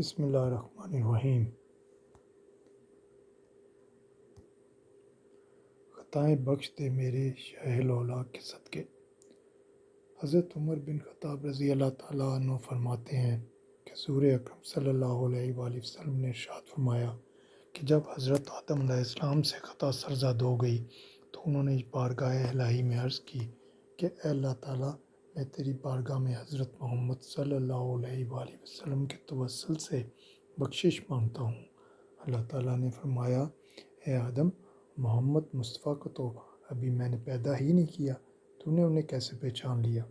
بسم اللہ الرحمن الرحیم۔ خطائیں بخش دے میرے شاہ لولا کے صدقے۔ حضرت عمر بن خطاب رضی اللہ تعالیٰ عنہ فرماتے ہیں کہ حضور اکرم صلی اللہ علیہ وآلہ وسلم نے ارشاد فرمایا کہ جب حضرت آدم علیہ السلام سے خطا سرزد ہو گئی تو انہوں نے بارگاہ الہی میں عرض کی کہ اے اللہ تعالیٰ، میں تیری بارگاہ میں حضرت محمد صلی اللہ علیہ وآلہ وسلم کے توسل سے بخشش مانگتا ہوں۔ اللہ تعالیٰ نے فرمایا، اے آدم، محمد مصطفیٰ کو تو ابھی میں نے پیدا ہی نہیں کیا، تو نے انہیں کیسے پہچان لیا؟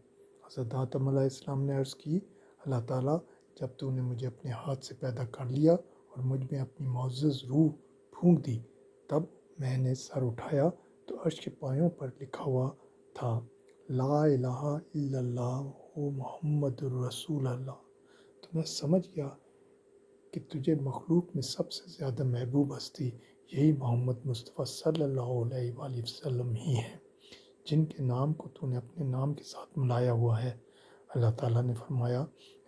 حضرت آدم علیہ السلام نے عرض کی، اللہ تعالیٰ، جب تو نے مجھے اپنے ہاتھ سے پیدا کر لیا اور مجھ میں اپنی معزز روح پھونک دی، تب میں نے سر اٹھایا تو عرش کے پایوں پر لکھا ہوا تھا، لا الہ الا اللہ محمد الرسول اللہ۔ تو میں سمجھ گیا کہ تجھے مخلوق میں سب سے زیادہ محبوب ہستی یہی محمد مصطفیٰ صلی اللہ علیہ وآلہ وسلم ہی ہیں، جن کے نام کو تو نے اپنے نام کے ساتھ ملایا ہوا ہے۔ اللہ تعالیٰ نے فرمایا،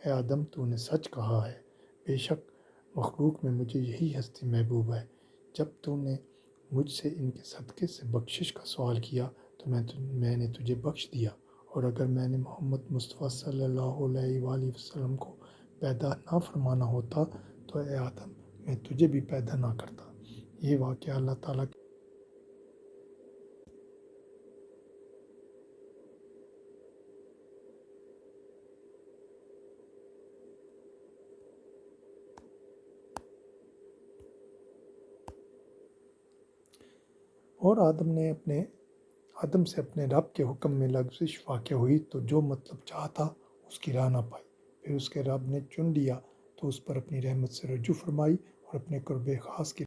اے آدم، تو نے سچ کہا ہے، بے شک مخلوق میں مجھے یہی ہستی محبوب ہے۔ جب تو نے مجھ سے ان کے صدقے سے بخشش کا سوال کیا تو میں نے تجھے بخش دیا، اور اگر میں نے محمد مصطفیٰ صلی اللہ علیہ وآلہ وسلم کو پیدا نہ فرمانا ہوتا تو اے آدم، میں تجھے بھی پیدا نہ کرتا۔ یہ واقعہ اللہ تعالیٰ اور آدم سے اپنے رب کے حکم میں لغزش واقع ہوئی تو جو مطلب چاہتا اس کی راہ نہ پائی۔ پھر اس کے رب نے چن لیا تو اس پر اپنی رحمت سے رجوع فرمائی اور اپنے قرب خاص کی